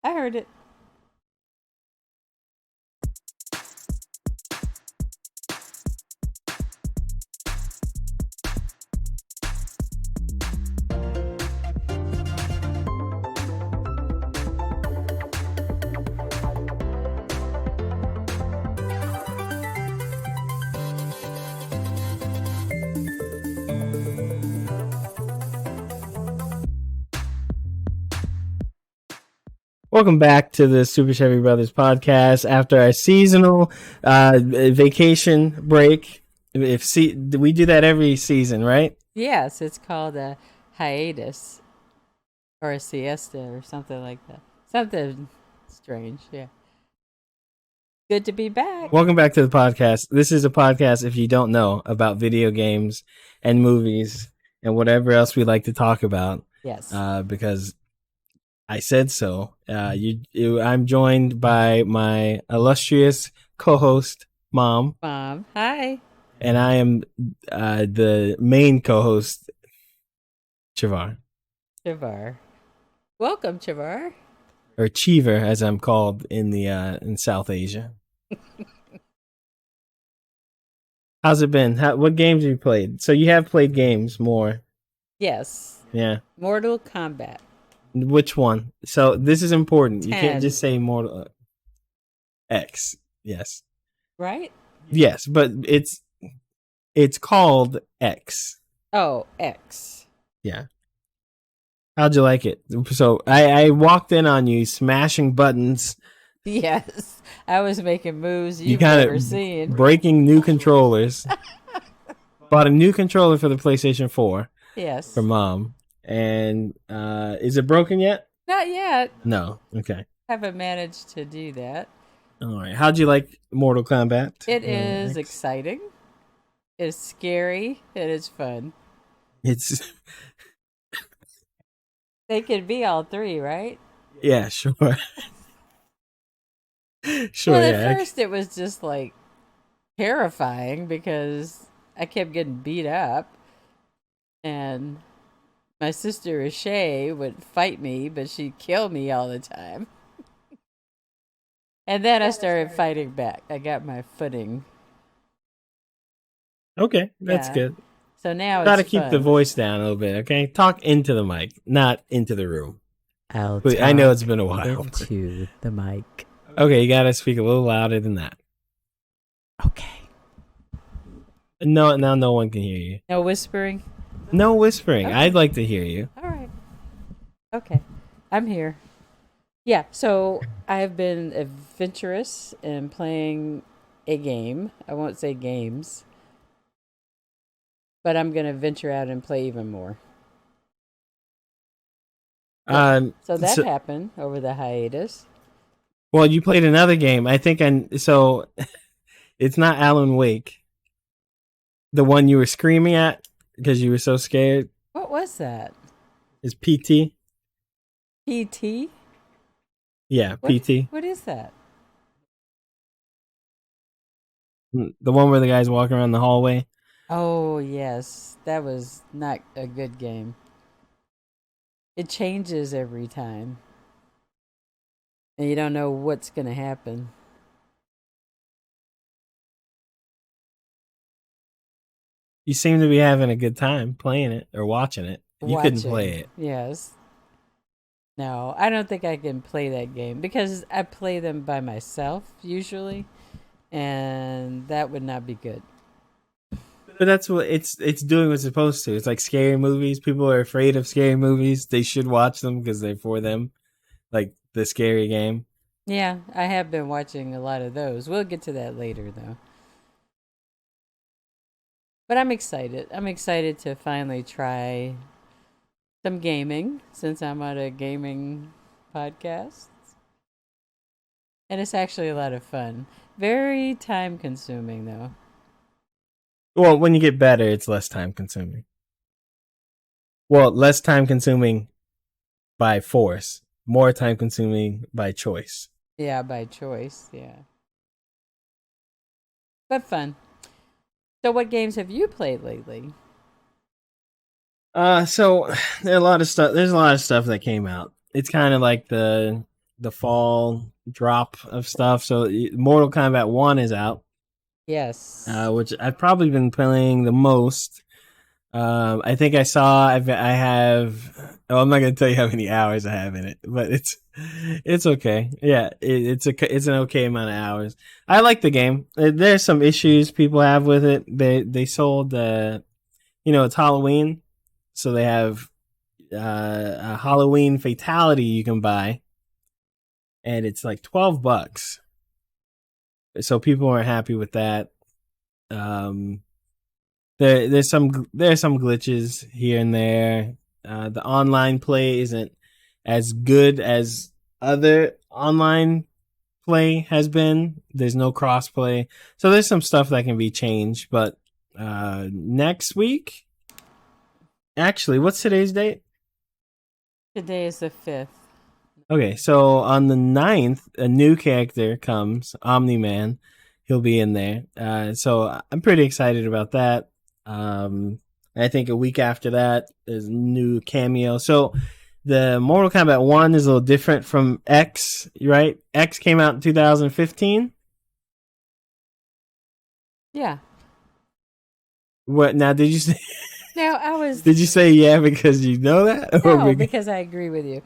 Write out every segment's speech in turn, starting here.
I heard it. Welcome back to the Super Chevy Brothers podcast after our seasonal vacation break. We do that every season, right? Yes, it's called a hiatus or a siesta or something like that. Something strange, yeah. Good to be back. Welcome back to the podcast. This is a podcast, if you don't know, about video games and movies and whatever else we like to talk about. Yes. Because I said so. I'm joined by my illustrious co-host, Mom. Mom, hi. And I am the main co-host, Chavar. Chavar. Welcome, Chavar. Or Cheever, as I'm called in South Asia. How's it been? What games have you played? So you have played games more. Yes. Yeah. Mortal Kombat. Which one? So this is important. 10. You can't just say Mortal X. Yes. Right? Yes, but it's called X. Oh, X. Yeah. How'd you like it? So I walked in on you smashing buttons. Yes. I was making moves You you've kind never of seen. breaking new controllers. Bought a new controller for the PlayStation 4 Yes. for Mom. And is it broken yet? Not yet. No. Okay. Haven't managed to do that. All right. How'd you like Mortal Kombat? It is exciting. It's scary. It is fun. It's They could be all three, right? yeah, sure. Sure, Well, yeah. at first it was just like terrifying because I kept getting beat up, and my sister Shay would fight me, but she'd kill me all the time. And then I started fighting back. I got my footing. Okay, that's Yeah. good. So now Try to it's keep fun. the voice down a little bit, okay? Talk into the mic, not into the room. I'll Wait, I know talk it's been a while. into the mic. Okay, you gotta speak a little louder than that. Okay. No, now no one can hear you. No whispering? No whispering. Okay. I'd like to hear you. All right. Okay. I'm here. Yeah, so I have been adventurous in playing a game. I won't say games, but I'm going to venture out and play even more. So that happened over the hiatus. Well, you played another game. I think so it's not Alan Wake. The one you were screaming at because you were so scared What was that? is PT. PT? Yeah, What? PT. What is that? The one where the guy's walking around the hallway. Oh, yes. That was not a good game. It changes every time. And you don't know what's going to happen. You seem to be having a good time playing it or watching it. You couldn't play it. Yes. No, I don't think I can play that game because I play them by myself usually, and that would not be good. But that's what it's doing what's supposed to. It's like scary movies. People are afraid of scary movies. They should watch them because they're for them. Like the scary game. Yeah, I have been watching a lot of those. We'll get to that later though. But I'm excited. I'm excited to finally try some gaming since I'm on a gaming podcast. And it's actually a lot of fun. Very time consuming though. Well, when you get better, it's less time consuming. Well, less time consuming by force, more time consuming by choice. Yeah, by choice, yeah. But fun. So what games have you played lately? So there's a lot of stuff that came out. It's kind of like the the fall drop of stuff. So Mortal Kombat 1 is out, Yes. which I've probably been playing the most. I think I saw. I have. Oh, I'm not gonna tell you how many hours I have in it, but it's okay. Yeah, it's an okay amount of hours. I like the game. There's some issues people have with it. They sold it's Halloween, so they have a Halloween fatality you can buy, and it's like $12. So people aren't happy with that. Um, there's some glitches here and there. The online play isn't as good as other online play has been. There's no crossplay, so there's some stuff that can be changed. But next week, actually, what's today's date? Today is the 5th. Okay, so on the 9th, a new character comes, Omni-Man. He'll be in there. So I'm pretty excited about that. I think a week after that is a new cameo. So the Mortal Kombat 1 is a little different from X, right? X came out in 2015. Yeah. What now? Did you say? Now I was. Did you say yeah because you know that? No, because I agree with you.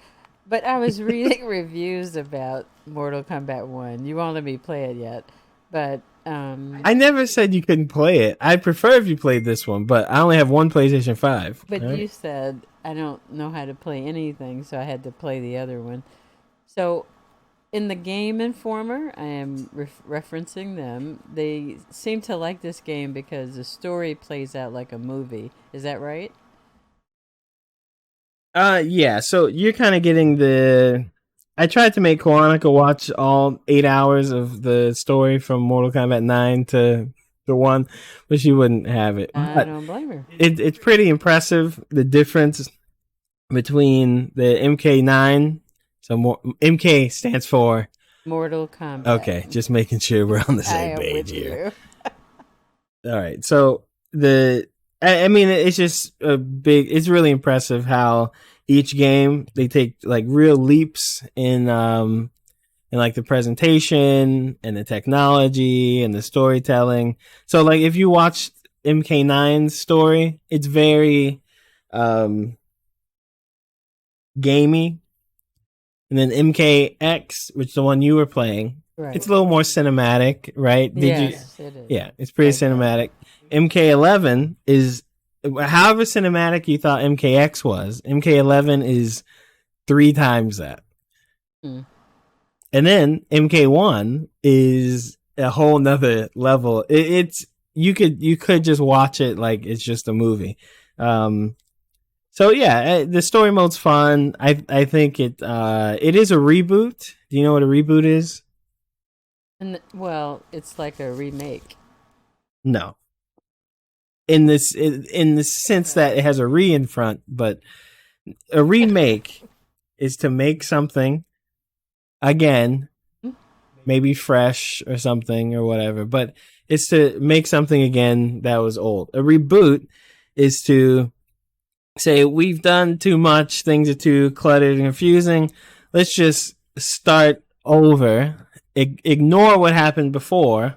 But I was reading reviews about Mortal Kombat 1. You won't let me play it yet, but I never said you couldn't play it. I prefer if you played this one, but I only have one PlayStation 5. But right? you said I don't know how to play anything, so I had to play the other one. So in the Game Informer, I am referencing them. They seem to like this game because the story plays out like a movie. Is that right? Yeah. So you're kind of getting the. I tried to make Kawanika watch all 8 hours of the story from Mortal Kombat 9 to the 1, but she wouldn't have it. I don't blame her. It's pretty impressive the difference between the MK9. So MK stands for Mortal Kombat. Okay, just making sure we're on the I same am page with here. you. All right. So I mean, it's just it's really impressive how each game they take like real leaps in like the presentation and the technology and the storytelling. So like if you watch MK9's story, it's very gamey. And then MKX, which is the one you were playing, Right. it's a little more cinematic, right? Yes, it is. Yeah, it's pretty cinematic. MK11 is, however cinematic you thought MKX was, MK11 is 3 times that. Hmm. And then MK1 is a whole nother level. It's you could just watch it like it's just a movie. So yeah, the story mode's fun. I think it is a reboot. Do you know what a reboot is? And well, it's like a remake. No. In the sense that it has a re in front, but a remake is to make something again, maybe fresh or something or whatever, but it's to make something again that was old. A reboot is to say we've done too much, things are too cluttered and confusing, let's just start over, ignore what happened before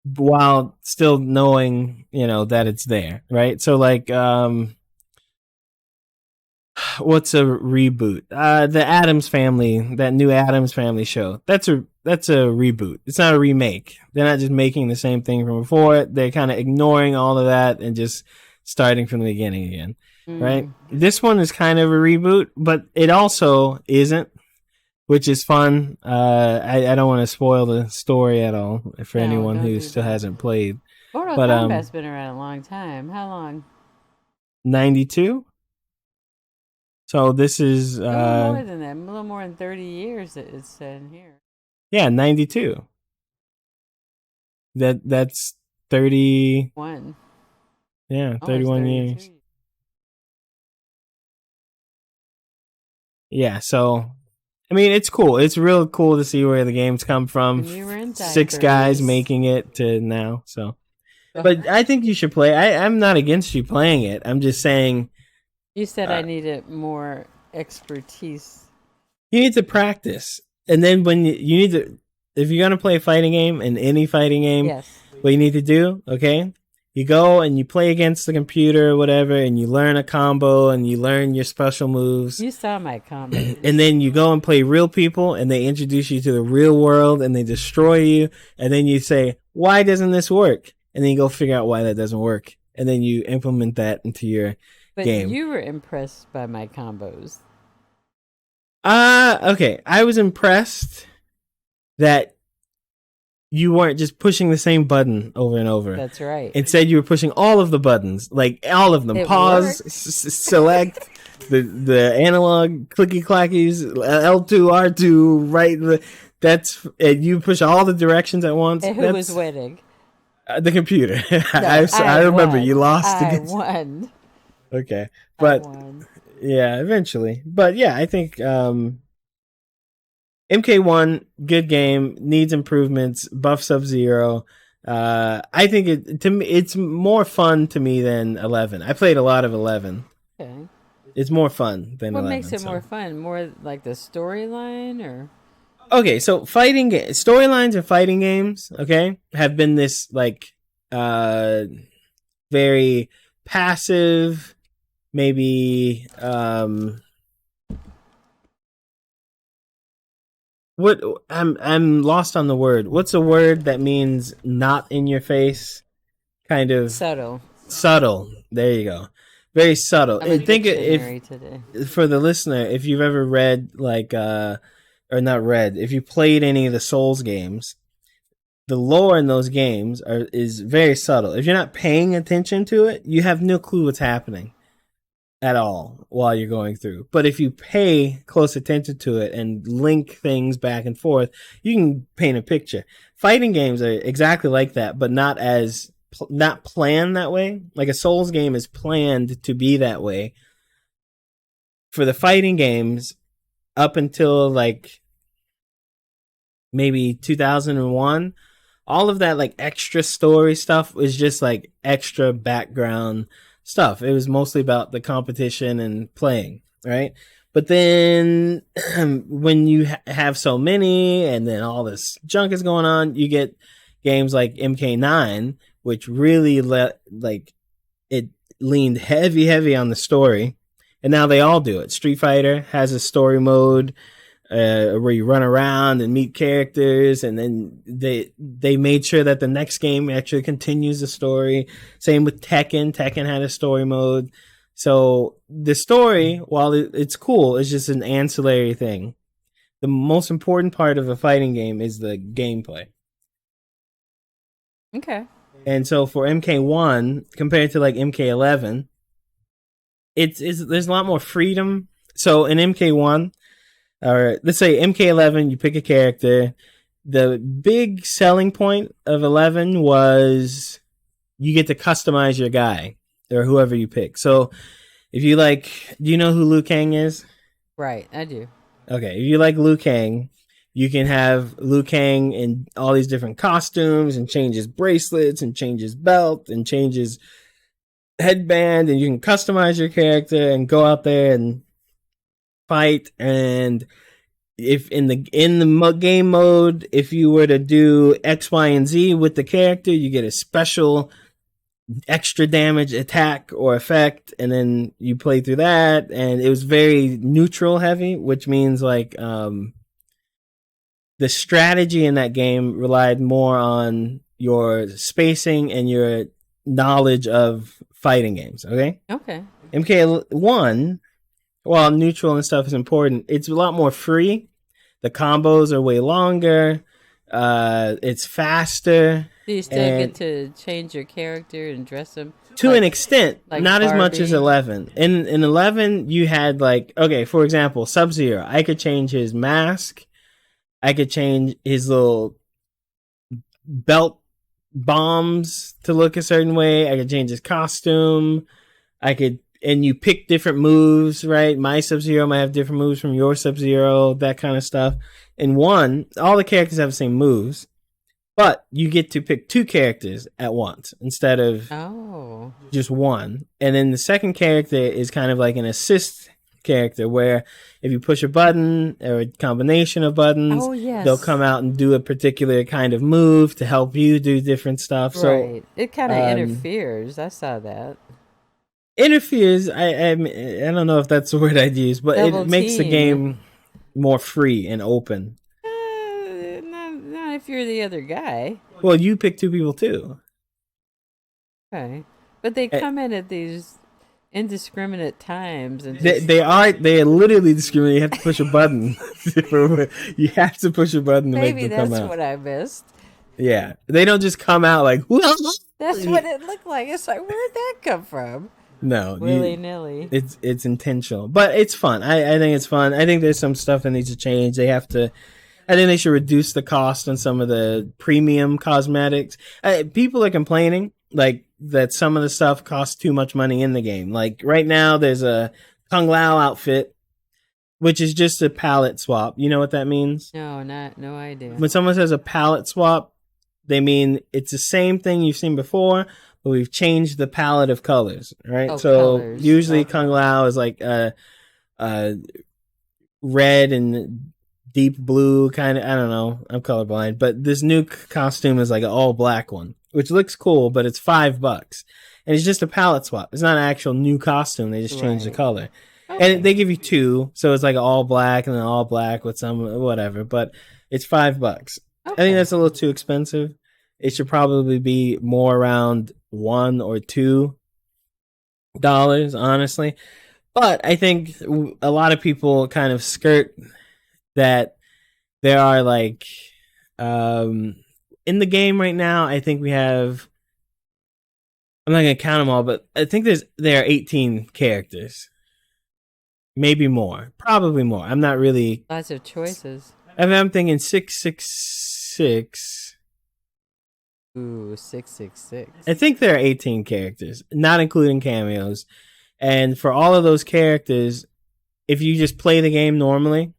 while still knowing that it's there, right? So like what's a reboot? The Addams Family, that new Addams Family show, that's a reboot. It's not a remake. They're not just making the same thing from before. They're kind of ignoring all of that and just starting from the beginning again. Right? This one is kind of a reboot, but it also isn't, which is fun. I don't want to spoil the story at all for anyone who still hasn't played. Mortal Kombat's been around a long time. How long? 92. So this is a little more than that. A little more than 30 years. It's said in here. Yeah, 92. That's 31. Yeah, 31 years. Yeah, so I mean, it's cool. It's real cool to see where the games come from. 6 guys making it to now. So, but I think you should play. I'm not against you playing it. I'm just saying. You said I needed more expertise. You need to practice, and then when you need to, if you're gonna play a fighting game, and any fighting game, Yes. what you need to do, okay? You go and you play against the computer or whatever, and you learn a combo and you learn your special moves. You saw my combos. And then you go and play real people, and they introduce you to the real world, and they destroy you. And then you say, "Why doesn't this work?" And then you go figure out why that doesn't work, and then you implement that into your But game. you were impressed by my combos. Okay. I was impressed that you weren't just pushing the same button over and over. That's right. Instead, you were pushing all of the buttons, like all of them. It Pause, worked. select, the analog clicky clackies, L2, R2, right? That's you push all the directions at once. And who was winning? The computer. No, I remember won. you lost I against. won. Okay, but I won. yeah, eventually. But yeah, I think MK1, good game, needs improvements, buff Sub-Zero. I think it's more fun to me than 11. I played a lot of 11. Okay. It's more fun than What 11. makes it more fun? More like the storyline, or Okay, so storylines of fighting games, okay, have been this like very passive, maybe what I'm lost on the word. What's a word that means not in your face? Kind of subtle. subtle. There you go. Very subtle. I'm a Think dictionary if today. for the listener, if you've ever read like or not read, if you played any of the Souls games, the lore in those games is very subtle. If you're not paying attention to it, you have no clue what's happening at all while you're going through. But if you pay close attention to it and link things back and forth, you can paint a picture. Fighting games are exactly like that, but not planned that way. Like a Souls game is planned to be that way. For the fighting games, up until like maybe 2001, all of that like extra story stuff was just like extra background stuff. It was mostly about the competition and playing, right? But then when you have so many and then all this junk is going on, you get games like MK9, which really it leaned heavy on the story. And now they all do it. Street Fighter has a story mode where you run around and meet characters, and then they made sure that the next game actually continues the story. Same with Tekken. Tekken had a story mode. So the story, while it's cool, is just an ancillary thing. The most important part of a fighting game is the gameplay. Okay. And so for MK1 compared to like MK11, it's there's a lot more freedom. So in MK1, or let's say MK11, you pick a character. The big selling point of 11 was you get to customize your guy or whoever you pick. So if you like, do you know who Liu Kang is? Right, I do. Okay, if you like Liu Kang, you can have Liu Kang in all these different costumes and change his bracelets and change his belt and change his headband, and you can customize your character and go out there and fight. And if in the game mode, if you were to do X, Y, and Z with the character, you get a special extra damage attack or effect, and then you play through that. And it was very neutral heavy, which means like the strategy in that game relied more on your spacing and your knowledge of fighting games. Okay. MK1, while neutral and stuff is important, it's a lot more free. The combos are way longer. It's faster. Do you still get to change your character and dress him? To an extent, like not as much as Barbie? 11. In 11, you had like, okay, for example, Sub-Zero. I could change his mask. I could change his little belt bombs to look a certain way. I could change his costume. And you pick different moves, right? My Sub-Zero might have different moves from your Sub-Zero, that kind of stuff. In one, all the characters have the same moves, but you get to pick two characters at once instead of just one. And then the second character is kind of like an assist character where if you push a button or a combination of buttons, Oh, yes. they'll come out and do a particular kind of move to help you do different stuff. Right. It kind of um, interferes. I saw that. interferes. I don't know if that's the word I'd use, but Double it makes the team. game more free and open. Not if you're the other guy. Well, you pick two people too. Okay. But they come in at these indiscriminate times and They are literally discriminate. You have to push a button. You have to push a button to maybe make them come that's out. what I missed. Yeah, they don't just come out like. That's what it looked like. It's like, where'd that come from? No, Willy nilly. It's intentional, but it's fun. I think it's fun. I think there's some stuff that needs to change. They have to. I think they should reduce the cost on some of the premium cosmetics. People are complaining like that some of the stuff costs too much money in the game. Like right now, there's a Kung Lao outfit, which is just a palette swap. You know what that means? No idea. When someone says a palette swap, they mean it's the same thing you've seen before, but we've changed the palette of colors, right? Oh, so colors. usually Okay. Kung Lao is like red and deep blue kind of. I don't know. I'm colorblind, but this new costume is like an all black one, which looks cool, but it's $5, and it's just a palette swap. It's not an actual new costume. They just changed the Right. color, Okay. and they give you two, so it's like all black and then all black with some whatever. But it's $5. I think that's a little too expensive. It should probably be more around $1 or $2, honestly. But I think a lot of people kind of skirt that. There are like in the game right now. I think we have. I'm not gonna count them all, but I think there are 18 characters, maybe more, probably more. I'm not really. Lots of choices. I'm thinking 666. Ooh, 666. I think there are 18 characters, not including cameos. And for all of those characters, if you just play the game normally,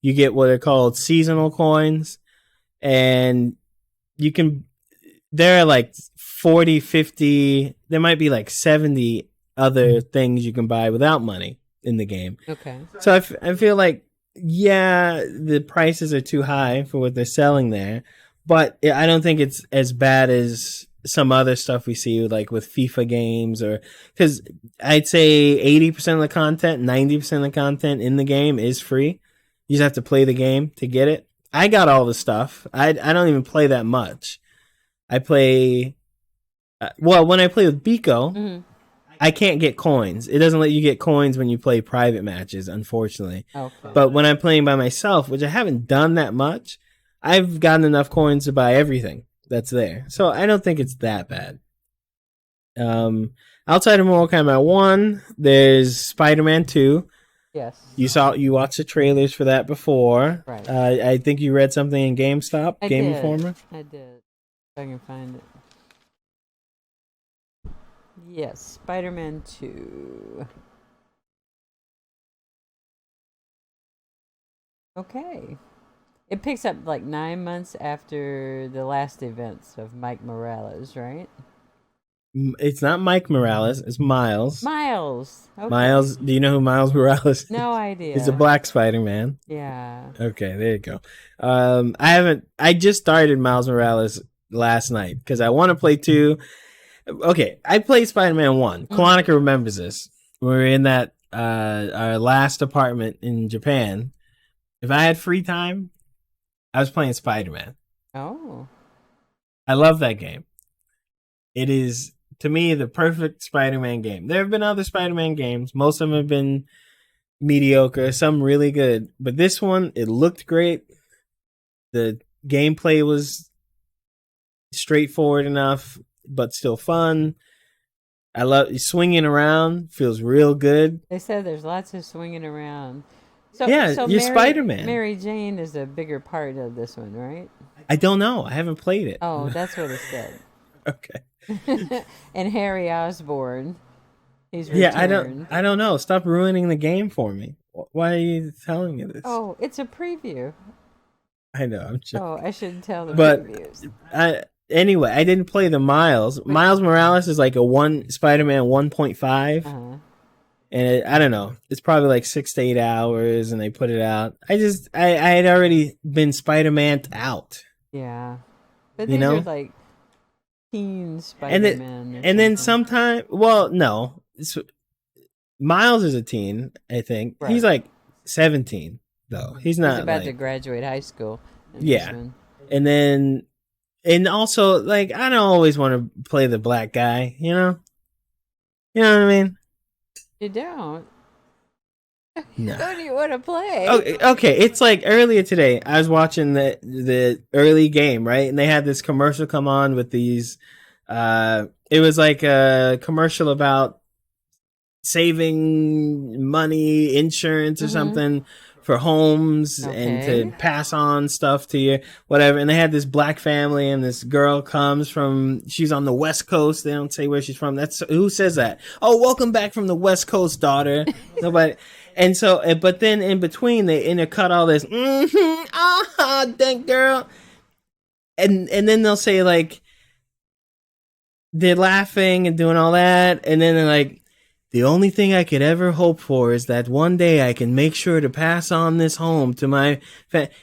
you get what are called seasonal coins. And you can, there are like 40, 50, there might be like 70 other things you can buy without money in the game. Okay. So I feel like, yeah, the prices are too high for what they're selling there, but I don't think it's as bad as some other stuff we see, like with FIFA games, or because I'd say 80% of the content, 90% of the content in the game is free. You just have to play the game to get it. I got all the stuff. I don't even play that much. I play, when I play with Biko, Mm-hmm. I can't get coins. It doesn't let you get coins when you play private matches, unfortunately. Okay. But when I'm playing by myself, which I haven't done that much, I've gotten enough coins to buy everything that's there. So I don't think it's that bad. Outside of Mortal Kombat 1, there's Spider-Man 2. Yes. You watched the trailers for that before. Right. I think you read something in GameStop, I Game did. Informer. I did. If I can find it. Yes, Spider-Man 2. Okay. It picks up like 9 months after the last events of Mike Morales, right? It's not Mike Morales. It's Miles. Miles. Okay. Miles. Do you know who Miles Morales is? No idea. He's a black Spider-Man. Yeah. Okay, there you go. I just started Miles Morales last night because I want to play 2. Okay, I played Spider-Man 1. Kawanika remembers this. We were in that our last apartment in Japan. If I had free time, I was playing Spider-Man. Oh. I love that game. It is, to me, the perfect Spider-Man game. There have been other Spider-Man games. Most of them have been mediocre, some really good. But this one, it looked great. The gameplay was straightforward enough, but still fun. I love swinging around. Feels real good. They said there's lots of swinging around. So, Yeah, so you're Mary, Spider-Man. Mary Jane is a bigger part of this one, right? I don't know. I haven't played it. Oh, that's what it said. Okay. And Harry Osborn, he's returned. Yeah, I don't know. Stop ruining the game for me. Why are you telling me this? Oh, it's a preview. I know. I'm joking. Oh, I shouldn't tell the But previews. Anyway, I didn't play the Miles. Miles Morales is like a Spider-Man 1.5. Uh-huh. and I don't know. It's probably like 6 to 8 hours, and they put it out. I had already been Spider-Man out, Yeah. But you these are know, like teen and it Spider-Man or and then something. sometime. Well, no, Miles is a teen. I think he's Right. like 17 though. He's He's not about to like graduate high school in this yeah. one. And then and also like I don't always want to play the black guy. You know what I mean? You don't. No. Who do you want to play? Okay. It's like earlier today. I was watching the early game, right? And they had this commercial come on with these. It was like a commercial about saving money, insurance, or Mm-hmm. something for homes and to Okay. pass on stuff to you, whatever. And they had this black family, and this girl comes from. She's on the West Coast. They don't say where she's from. That's who says that. Oh, welcome back from the West Coast, daughter. Nobody. And so, but then in between, they intercut all this. Thank girl. And then they'll say like they're laughing and doing all that, and then they're like, the only thing I could ever hope for is that one day I can make sure to pass on this home to my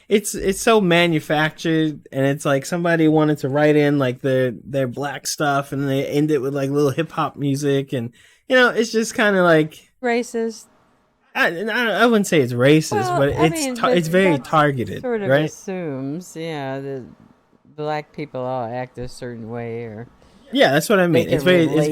It's so manufactured, and it's like somebody wanted to write in like their black stuff, and they end it with like little hip hop music, and it's just kind of like Racist. I wouldn't say it's racist, Well, but I mean, but it's very that targeted, sort of right? assumes, yeah, that black people all act a certain way, or Yeah, that's what I they mean. can It's relate it's to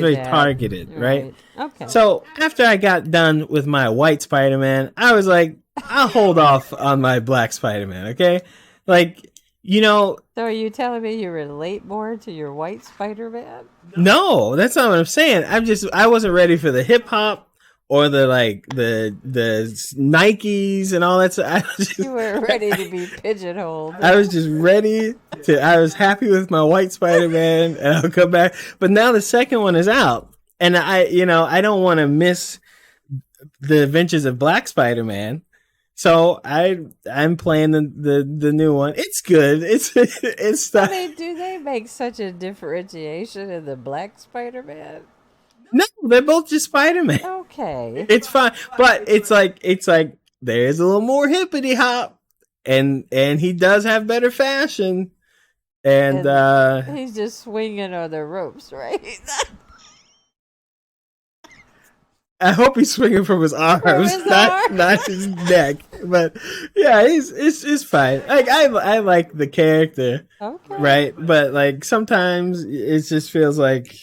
very that. targeted, right? Right. Okay. So after I got done with my white Spider-Man, I was like, I'll hold off on my black Spider-Man, okay? Like, So are you telling me you relate more to your white Spider-Man? no, that's not what I'm saying. I wasn't ready for the hip hop or the Nikes and all that stuff. You were ready to be pigeonholed. I was just ready I was happy with my white Spider-Man, and I'll come back. But now the second one is out, and I don't want to miss the adventures of Black Spider-Man. So I'm playing the new one. It's good. It's I mean, do they make such a differentiation in the black Spider-Man? no, they're both just Spider-Man. Okay. It's fine, but it's like there's a little more hippity hop, and he does have better fashion, and And he's just swinging on the ropes, right? I hope he's swinging from his arms, his arm. not his neck. But yeah, it's fine. Like I like the character, Okay. right? But like sometimes it just feels like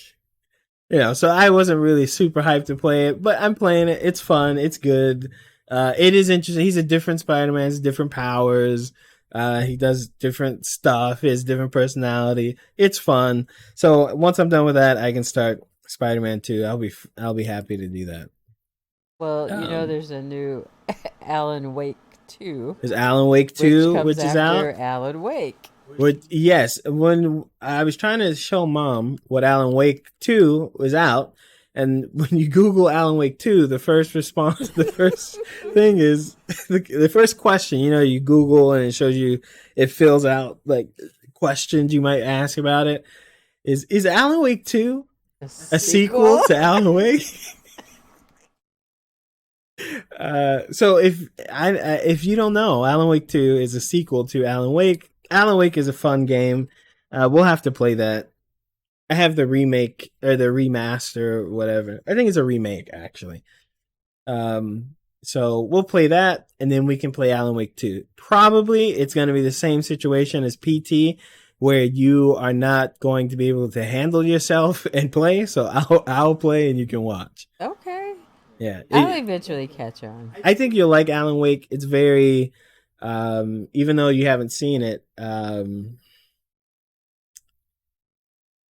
So I wasn't really super hyped to play it, but I'm playing it. It's fun. It's good. It is interesting. He's a different Spider-Man. Has different powers. He does different stuff. He has different personality. It's fun. So once I'm done with that, I can start Spider-Man 2. I'll be happy to do that. Well, there's a new Alan Wake 2. There's Alan Wake 2, which is out. After Alan Wake. Yes, when I was trying to show Mom what Alan Wake 2 was out, and when you Google Alan Wake 2, the first response, the first thing is the first question. You Google and it fills out like questions you might ask about it. Is Alan Wake 2 a sequel to Alan Wake? So if you don't know, Alan Wake 2 is a sequel to Alan Wake. Alan Wake is a fun game. We'll have to play that. I have the remake or the remaster or whatever. I think it's a remake actually. So we'll play that, and then we can play Alan Wake 2. Probably it's going to be the same situation as PT, where you are not going to be able to handle yourself and play. So I'll play and you can watch. Okay. Yeah, I'll eventually catch on. I think you'll like Alan Wake. It's very, even though you haven't seen it.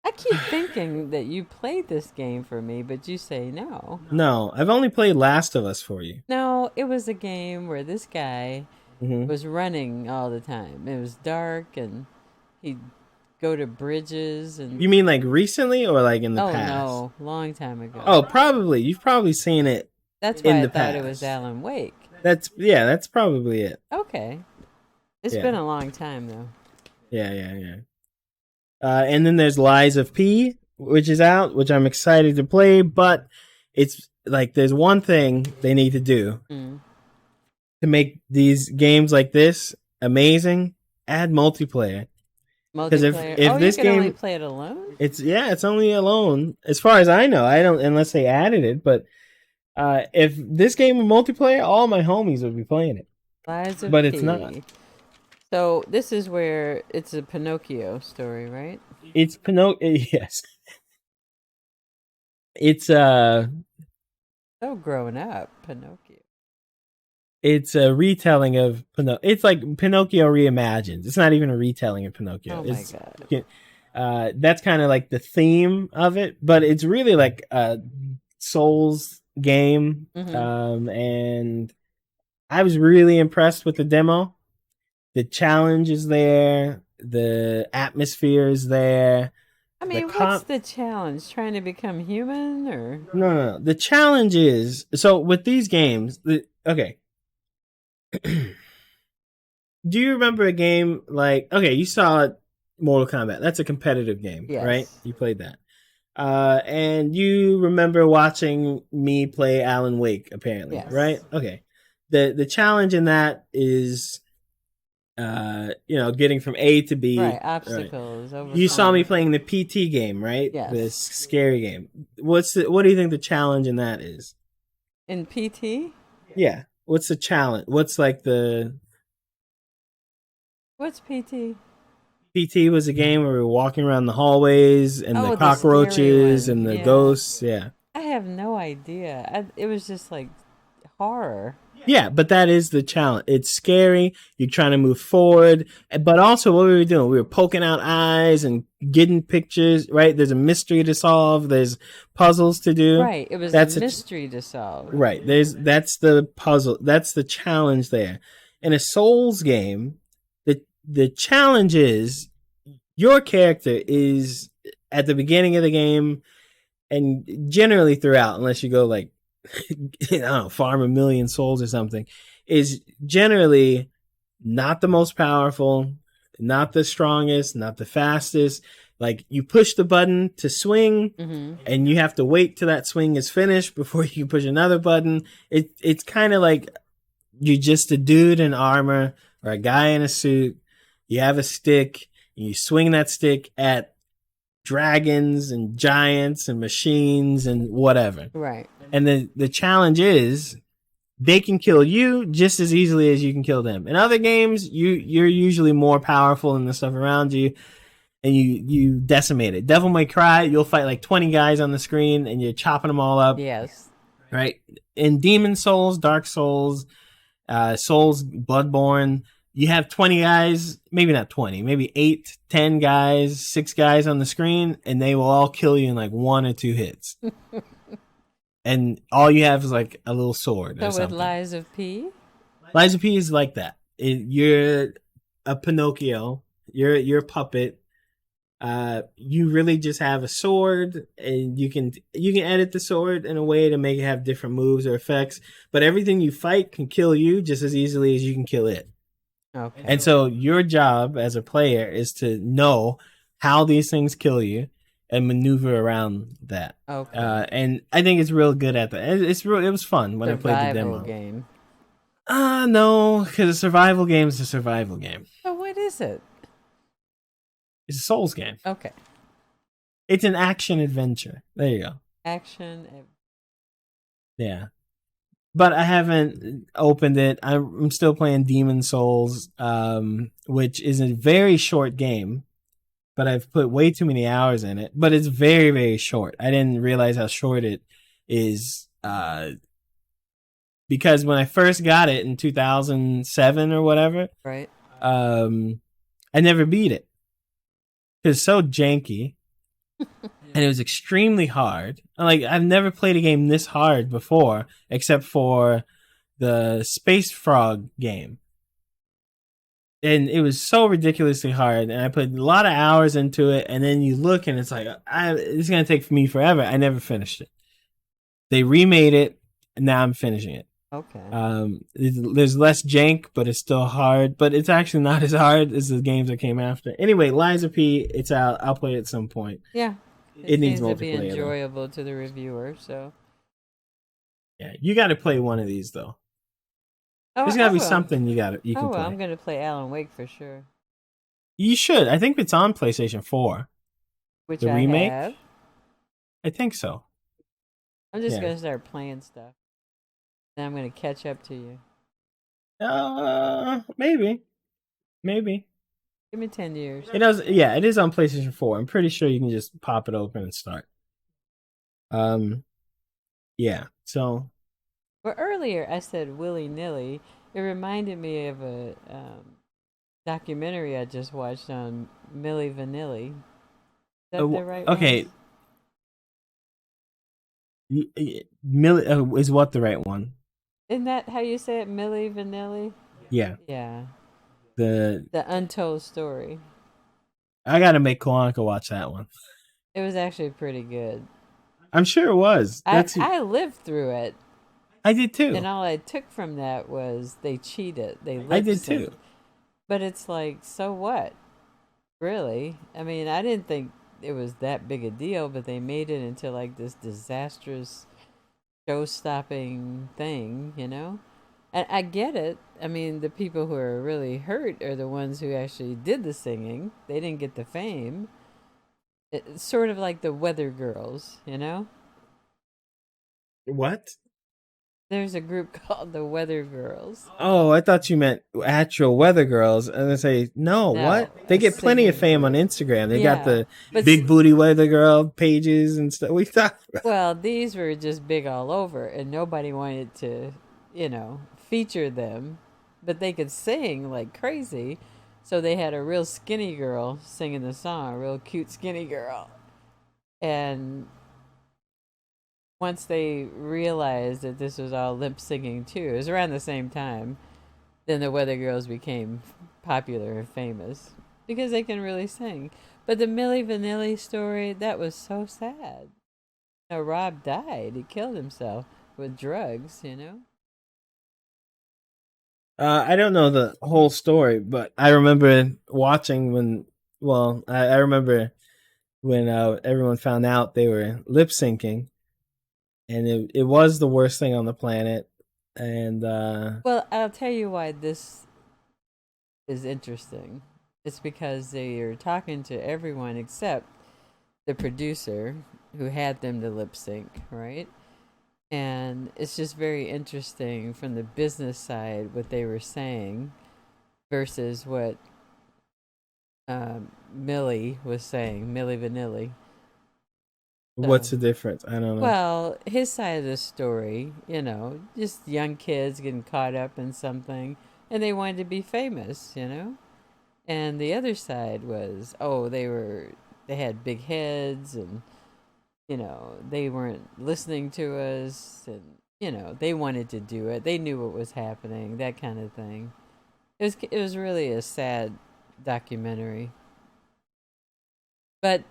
I keep thinking that you played this game for me, but you say no. No, I've only played Last of Us for you. No, it was a game where this guy Mm-hmm. was running all the time. It was dark, and he'd go to bridges and. You mean like recently or like in the Oh past? no, long time ago. Oh, probably. You've probably seen it. That's why in I the thought it was past. Alan Wake. That's probably it. Okay, it's Yeah. been a long time though. Yeah. And then there's Lies of P, which is out, which I'm excited to play, but it's like there's one thing they need to do Mm. to make these games like this amazing. Add multiplayer. Because Multiplayer. if Oh, you this can only game, play it alone? it's only alone as far as I know. I don't unless they added it. But if this game were multiplayer, all my homies would be playing it. Lies of But it's not. P. So this is where it's a Pinocchio story, right? It's Pinocchio. Yes, it's So growing up, Pinocchio. it's a retelling of Pinocchio. It's like Pinocchio reimagined. It's not even a retelling of Pinocchio. Oh my god. That's kind of like the theme of it, but it's really like a Souls game. And I was really impressed with the demo. The challenge is there. The atmosphere is there. I mean, what's the challenge? Trying to become human, or No. The challenge is so with these games. Okay. Do you remember a game like you saw Mortal Kombat? That's a competitive game, Yes. right? You played that. And you remember watching me play Alan Wake, apparently, Yes. right? Okay. The challenge in that is getting from A to B. right obstacles. Right. You saw me playing the PT game, right? Yes. This scary game. What do you think the challenge in that is? In PT? Yeah. What's the challenge? What's like the What's PT? PT was a game where we were walking around the hallways and Oh, the the cockroaches scary one. and the Yeah. ghosts. Yeah. I have no idea. It was just like horror. Yeah, but that is the challenge. It's scary. You're trying to move forward. But also, what we were doing, we were poking out eyes and getting pictures, right? There's a mystery to solve. There's puzzles to do. Right. It was a mystery to solve. Right. That's the puzzle. That's the challenge there. In a Souls game, the challenge is your character is at the beginning of the game and generally throughout, unless you go like farm a million souls or something, is generally not the most powerful, not the strongest, not the fastest. Like you push the button to swing and you have to wait till that swing is finished before you can push another button. It's kind of like you're just a dude in armor or a guy in a suit. You have a stick and you swing that stick at dragons and giants and machines and whatever. Right. And the challenge is they can kill you just as easily as you can kill them. In other games, you're usually more powerful than the stuff around you, and you decimate it. Devil May Cry, you'll fight like 20 guys on the screen, and you're chopping them all up. Yes. Right? In Demon Souls, Dark Souls, Souls, Bloodborne, you have 20 guys, maybe not 20, maybe 8, 10 guys, 6 guys on the screen, and they will all kill you in like 1 or 2 hits. And all you have is like a little sword. So or with something. Lies of P? Lies of P is like that. You're a Pinocchio. You're a puppet. You really just have a sword, and you can edit the sword in a way to make it have different moves or effects. But everything you fight can kill you just as easily as you can kill it. Okay. And so your job as a player is to know how these things kill you and maneuver around that. Okay. And I think it's real good at that. It was fun when I played the demo. Game. No, because a survival game is a survival game. So what is it? It's a Souls game. Okay. It's an action adventure. There you go. Action. Yeah. But I haven't opened it. I'm still playing Demon Souls, which is a very short game. But I've put way too many hours in it. But it's very, very short. I didn't realize how short it is. Because when I first got it in 2007 or whatever, right? I never beat it. It was so janky. And it was extremely hard. Like, I've never played a game this hard before, except for the Space Frog game. And it was so ridiculously hard, and I put a lot of hours into it, and then you look, and it's like, it's going to take me forever. I never finished it. They remade it, and now I'm finishing it. Okay. There's less jank, but it's still hard. But it's actually not as hard as the games that came after. Anyway, Lies of P, it's out. I'll play it at some point. Yeah. It needs seems to be multiplayer, though. enjoyable to the reviewer, so Yeah, you got to play one of these though. Oh, There's got I to be will. something you Oh, can well, play. I'm gonna play Alan Wake for sure, You should. I think it's on PlayStation 4. which The I remake? have. I think so. I'm just Yeah. gonna start playing stuff. Then I'm gonna catch up to you. Maybe. Maybe. Give me 10 years. It does. Yeah, it is on PlayStation 4. I'm pretty sure you can just pop it open and start. Um, yeah. So, Well, earlier I said willy nilly. It reminded me of a documentary I just watched on Milli Vanilli. Is that the right okay. one? Is what the right one? Isn't that how you say it, Milli Vanilli? Yeah. Yeah. The The Untold Story. I gotta make Kalanka watch that one. It was actually pretty good. I'm sure it was. I lived through it, I did too. and all I took from that was they cheated. They I lip did too. synced. But it's like, so what? Really? I mean, I didn't think it was that big a deal, but they made it into like this disastrous, show-stopping thing, you know? And I get it. I mean, the people who are really hurt are the ones who actually did the singing. They didn't get the fame. It's sort of like the Weather Girls, you know? What? There's a group called the Weather Girls. Oh, I thought you meant actual weather girls. And I say, no, No, what? They a get plenty of singing fame on group. Instagram. They got Yeah, the but big booty weather girl pages and stuff. We thought. well, these were just big all over, and nobody wanted to, feature them, but they could sing like crazy. So they had a real skinny girl singing the song, a real cute skinny girl. And once they realized that this was all lip singing too, it was around the same time, then the Weather Girls became popular and famous because they can really sing. But the Milli Vanilli story, that was so sad. Rob died. He killed himself with drugs, you know? I don't know the whole story, but I remember watching when. Well, I remember when everyone found out they were lip syncing, and it was the worst thing on the planet. And Well, I'll tell you why this is interesting. It's because they are talking to everyone except the producer who had them to lip sync, right? And it's just very interesting from the business side what they were saying versus what Millie was saying, Millie Vanilli. what's the difference? I don't know. Well, his side of the story, just young kids getting caught up in something and they wanted to be famous, And the other side was, oh, they had big heads and they weren't listening to us and they wanted to do it. They knew what was happening, that kind of thing. It was really a sad documentary. But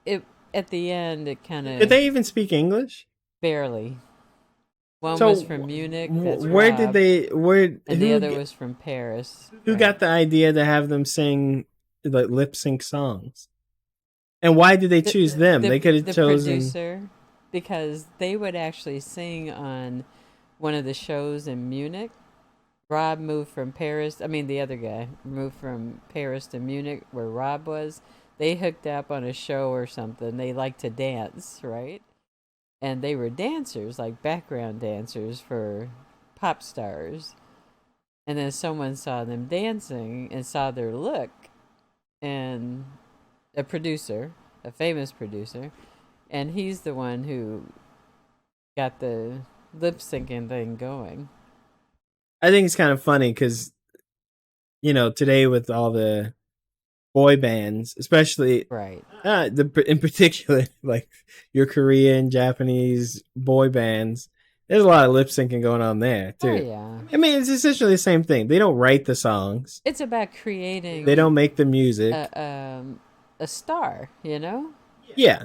it at the end it kind Did of they even speak English? barely. One So was from Munich, that's where did Rob, they? Where and the other was from Paris. who Right. got the idea to have them sing like lip sync songs? And why did they choose them? They could have the chosen. producer, because they would actually sing on one of the shows in Munich. Rob moved from Paris. I mean, the other guy moved from Paris to Munich, where Rob was. They hooked up on a show or something. They like to dance, right? And they were dancers, like background dancers for pop stars. And then someone saw them dancing and saw their look, and a producer, a famous producer, and he's the one who got the lip syncing thing going. I think it's kind of funny because today with all the boy bands, especially Right. in particular, like your Korean, Japanese boy bands, there's a lot of lip syncing going on there too. Oh, yeah. I mean, it's essentially the same thing. They don't write the songs. It's about creating They don't make the music. a star, Yeah,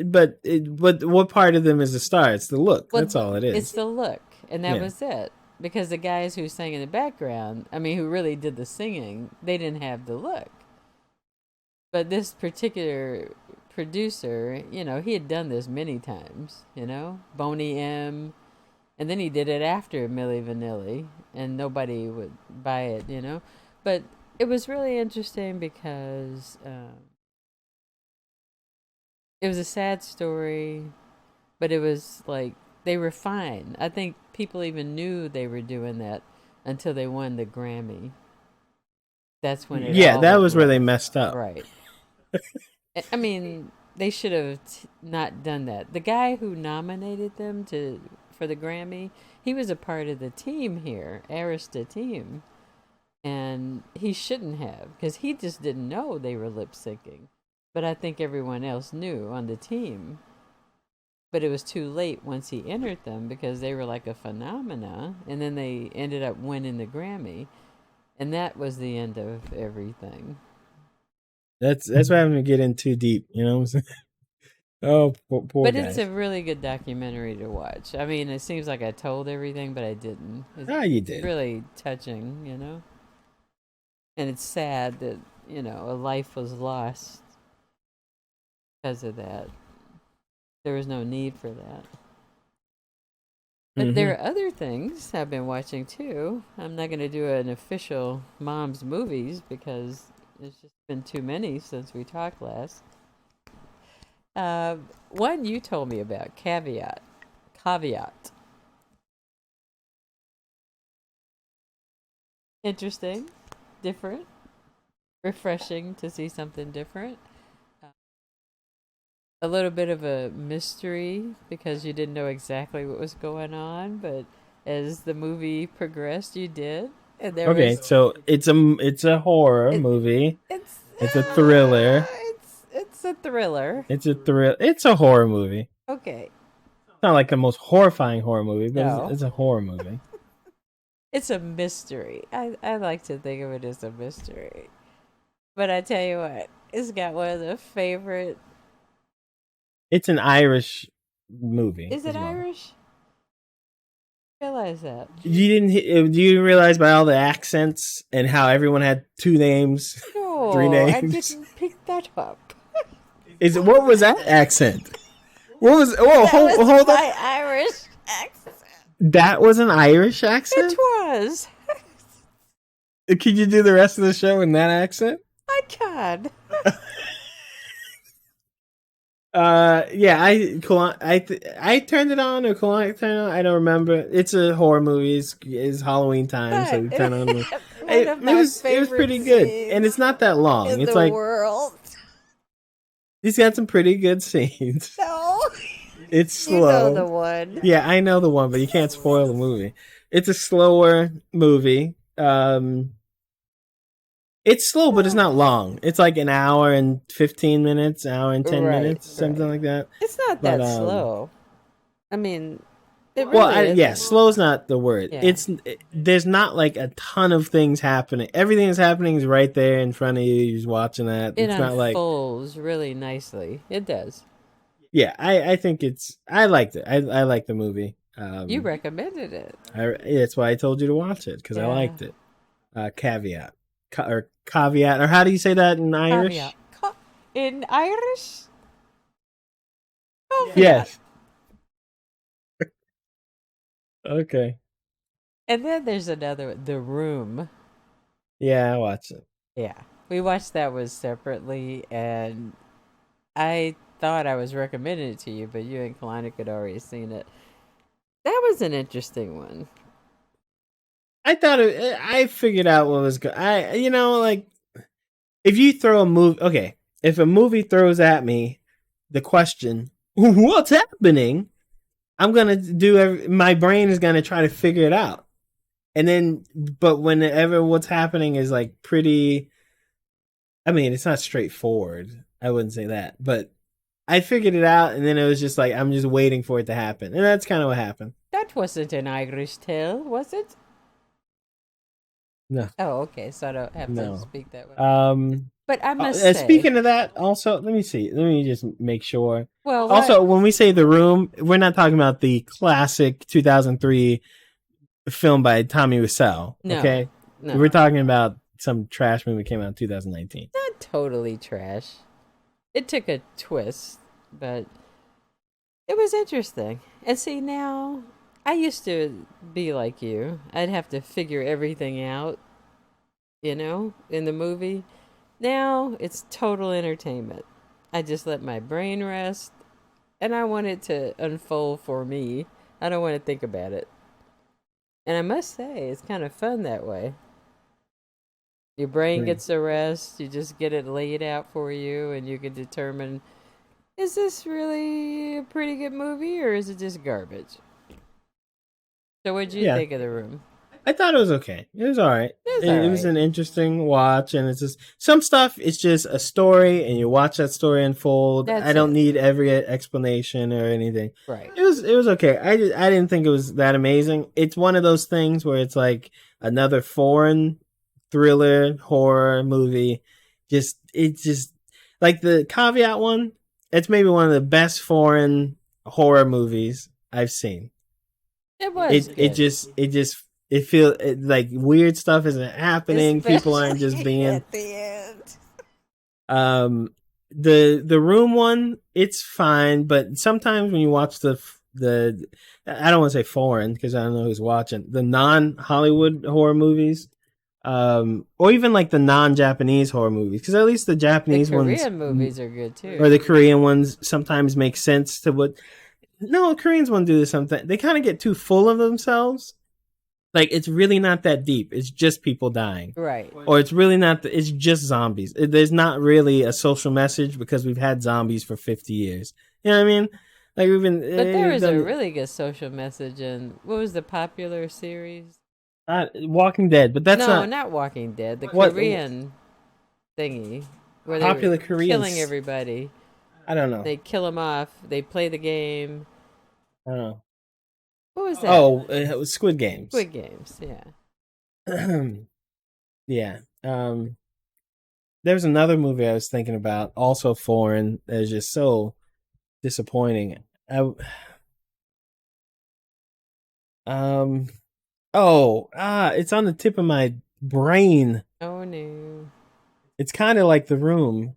but what part of them is the star? It's the look. Well, That's all it is. It's the look, and that Yeah. was it. Because the guys who sang in the background, I mean, who really did the singing, they didn't have the look. But this particular producer, he had done this many times, Boney M. And then he did it after Milli Vanilli, and nobody would buy it, you know. But it was really interesting because it was a sad story, but it was like they were fine. I think people even knew they were doing that until they won the Grammy. That's when it Yeah, all that went was where they left. messed up. Right. I mean, they should have not done that. The guy who nominated them for the Grammy, he was a part of the team here, Arista team, and he shouldn't have because he just didn't know they were lip syncing. But I think everyone else knew on the team. But it was too late once he entered them because they were like a phenomena, and then they ended up winning the Grammy, and that was the end of everything. That's what happened to get in too deep. You know what I'm saying? Oh, poor But guys. it's a really good documentary to watch. I mean, it seems like I told everything, but I didn't. You It's did. really touching, you know? And it's sad that, you know, a life was lost because of that. There was no need for that. But there are other things I've been watching too. I'm not going to do an official mom's movies because there's just been too many since we talked last. One you told me about, Caveat. Caveat. Interesting, different, refreshing to see something different. A little bit of a mystery because you didn't know exactly what was going on, but as the movie progressed, you did. And there Okay, was so it's a horror movie. It's a thriller. It's a thriller. It's a thrill. It's a horror movie. Okay. It's not like the most horrifying horror movie, but No. it's a horror movie. It's a mystery. I like to think of it as a mystery. But I tell you what, it's got one of the favorite. It's an Irish movie. Is it as well. Irish? I realize that. You didn't? Do you realize by all the accents and how everyone had two names, No, three names? I didn't pick that up. What was that accent? What was? Oh, That was hold my up. Irish accent. That was an Irish accent. It was. Could you do the rest of the show in that accent? I can. Yeah, I turned it on or Kalani turned it on. I don't remember. It's a horror movie. It's Halloween time, so we turn on. It was pretty good, and it's not that long. In It's the like world. he's got some pretty good scenes. No. It's slow. You know the one. Yeah, I know the one, but you can't spoil the movie. It's a slower movie. It's slow, but it's not long. It's like an hour and 15 minutes, hour and 10 minutes, something like that. It's not that slow. I mean, it really yeah, isn't. slow's not the word. Yeah. There's not like a ton of things happening. Everything that's happening is right there in front of you. You're just watching that. It It's not like unfolds really nicely. It does. yeah. I think I liked it. I liked the movie. You recommended it. That's why I told you to watch it because I Yeah. liked it. Caveat. Or caveat, or how do you say that in Irish? Caveat. In Irish? Caveat. Yes. Okay. And then there's another one, The Room. Yeah, I watched it. Yeah. We watched that one separately, and I thought I was recommending it to you, but you and Kalani had already seen it. That was an interesting one. I thought I figured out what was good. Like if you throw a movie, okay, if a movie throws at me the question, "What's happening?" I'm gonna my brain is gonna try to figure it out, and then, but whenever what's happening is like pretty, I mean, it's not straightforward. I wouldn't say that, but I figured it out, and then it was just like I'm just waiting for it to happen, and that's kind of what happened. That wasn't an Irish tale, was it? No. Oh, okay. So I don't have No. to speak that way. But I must say, speaking of that, also let me see. Let me just make sure. well, Also, when we say The Room, we're not talking about the classic 2003 film by Tommy Wiseau. No, Okay, no, we're talking about some trash movie that came out in 2019. not totally trash. It took a twist, but it was interesting. And see, now I used to be like you. I'd have to figure everything out, in the movie. Now it's total entertainment. I just let my brain rest and I want it to unfold for me. I don't want to think about it. And I must say, it's kind of fun that way. Your brain Right. gets a rest, you just get it laid out for you, and you can determine, is this really a pretty good movie or is it just garbage? So, what'd you Yeah, think of The Room? I thought it was okay. It was all right. It's It was alright. an interesting watch, and it's just some stuff. It's just a story, and you watch that story unfold. I That's don't it. need every explanation or anything. Right. It was okay. I didn't think it was that amazing. It's one of those things where it's like another foreign thriller horror movie. It's just like the caveat one. It's maybe one of the best foreign horror movies I've seen. It was good. It feels like weird stuff isn't happening. People aren't just Especially being at the end. um the room one. It's fine, but sometimes when you watch the I don't want to say foreign because I don't know who's watching the non Hollywood horror movies, or even like the non Japanese horror movies, because at least the The Japanese ones Korean movies are good or too. the Korean ones sometimes make sense to what. No, Koreans want to do this something. They kind of get too full of themselves. Like it's really not that deep. It's just people dying, Right. or it's really not. It's just zombies. There's not really a social message because we've had zombies for 50 years. You know what I mean? Like But there we've was a done really good social message in, what was the popular series? Walking Dead, but that's No, not not Walking Dead. The what Korean thingy where they were popular killing Koreans. everybody. I don't know. They kill them off. They play the game. I don't know. What was that? Oh, it was Squid Games. Squid Games. Yeah. Yeah. There's another movie I was thinking about, also foreign, that is just so disappointing. I um it's on the tip of my brain. Oh no. It's kind of like The Room,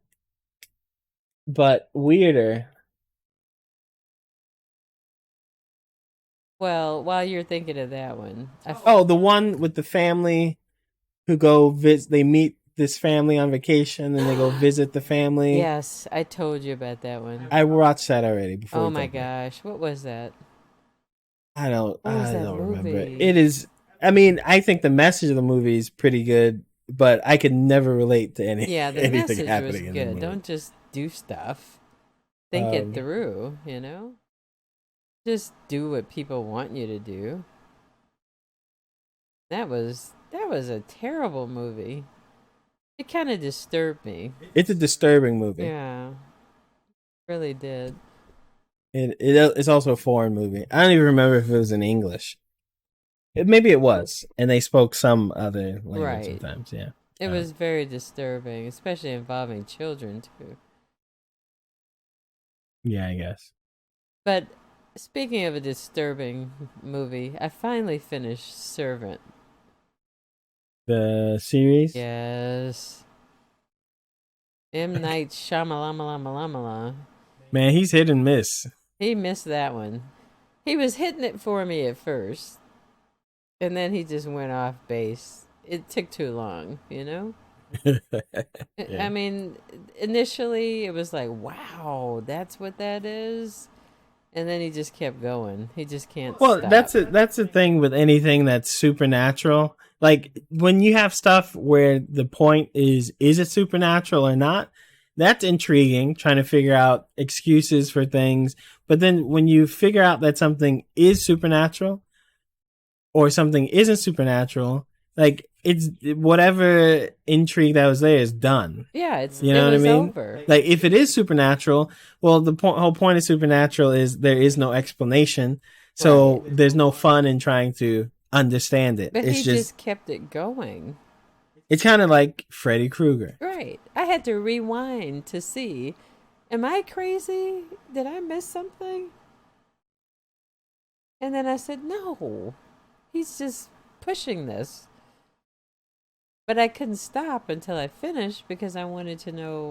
but weirder. Well, while you're thinking of that one, Oh, the one with the family who go visit. They meet this family on vacation, and they go visit the family. yes, I told you about that one. I watched that already before Oh we my got here. gosh, what was that? What was I that don't remember. movie? It is. I mean, I think the message of the movie is pretty good, but I could never relate to any Yeah, the anything message was happening in the good. movie. Don't just do stuff. Think it Um, through. Just do what people want you to do. That was a terrible movie. It kind of disturbed me. it's a disturbing movie. Yeah, really did. It's also a foreign movie. I don't even remember if it was in English. Maybe it was, and they spoke some other language Right. sometimes. Yeah. It was very disturbing, especially involving children too. Yeah, I guess. But speaking of a disturbing movie, I finally finished Servant. The series. Yes. M. Night Shyamalan. Man, he's hit and miss. He missed that one. He was hitting it for me at first, and then he just went off base. It took too long. I Yeah. mean, initially it was like, wow, that's what that is. And then he just kept going. He just can't Well, stop. that's the thing with anything that's supernatural. Like when you have stuff where the point is it supernatural or not? That's intriguing, trying to figure out excuses for things. But then when you figure out that something is supernatural or something isn't supernatural, like it's whatever intrigue that was there is done. Yeah, You it know what I was mean? over. Like if it is supernatural, well, the whole point of supernatural is there is no explanation, so Right. there's no fun in trying to understand it. But It's he just just kept it going. it's kind of like Freddy Krueger. Right. I had to rewind to see. Am I crazy? Did I miss something? And then I said, no. He's just pushing this. But I couldn't stop until I finished because I wanted to know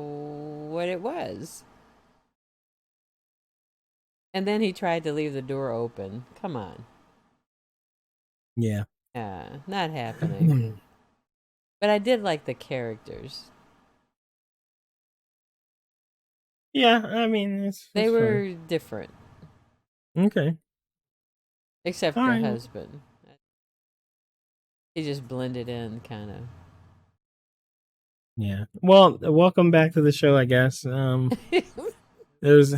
what it was. And then he tried to leave the door open. Come on. Yeah. Yeah, not happening. But I did like the characters. Yeah, I mean, They it's fun. were different, Okay. except All the right. husband. He just blended in, kind Yeah. Well, welcome back to the show, I guess. of. It was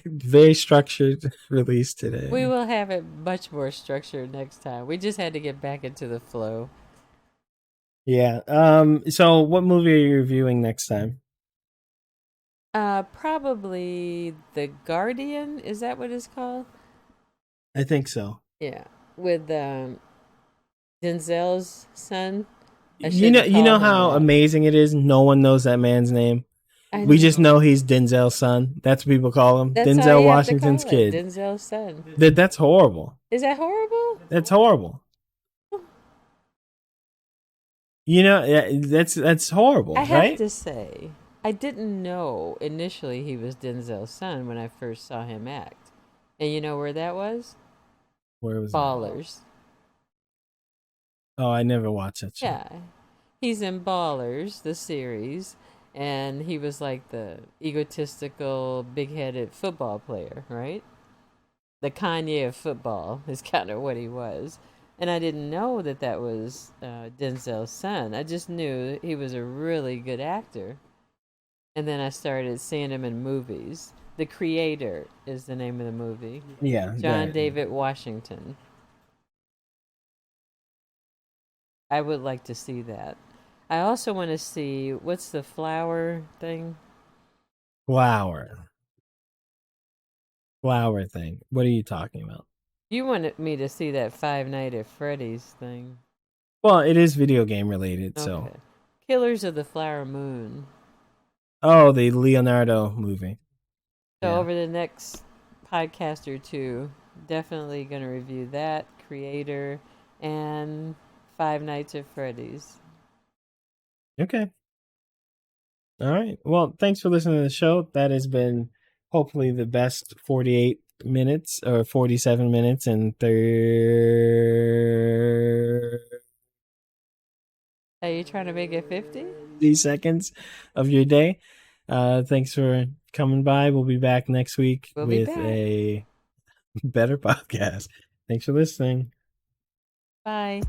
very structured release We today. will have it much more structured next time. We just had to get back into the flow. Yeah. So what movie are you reviewing next time? Probably The Guardian. Is that what it's called? I think so. Yeah, with Denzel's son. I You know, shouldn't you call know him how that. amazing it is. No one knows that man's name. I We just know. know he's Denzel's son. That's what people call him. That's all Denzel you have to Washington's call it. kid. Denzel's son. That's horrible. Is that horrible? That's horrible. You know, yeah, that's I horrible, have right? to say, I didn't know initially he was Denzel's son when I first saw him act. And you know where that was? Where was that? Ballers. Oh, I never watched that show. Yeah. He's in Ballers, the series, and he was like the egotistical, big headed football player, right? The Kanye of football is kind of what he was. And I didn't know that that was Denzel's son. I just knew he was a really good actor. And then I started seeing him in movies. The Creator is the name of the movie. Yeah, John right. David Washington. I would like to see that. I also want to see what's the flower thing? Flower. Flower thing. What are you talking about? You wanted me to see that Five Nights at Freddy's thing. Well, it is video game related, so. Okay. Killers of the Flower Moon. Oh, the Leonardo movie. So Yeah. over the next podcast or two, definitely going to review that, Creator, and Five Nights at Freddy's. Okay. All right. Well, thanks for listening to the show. That has been hopefully the best 48 minutes or 47 minutes and Are you trying to make it 50? 30 seconds of your day. Thanks for coming by. We'll be back next week We'll be with back. a better podcast. Thanks for listening. Bye.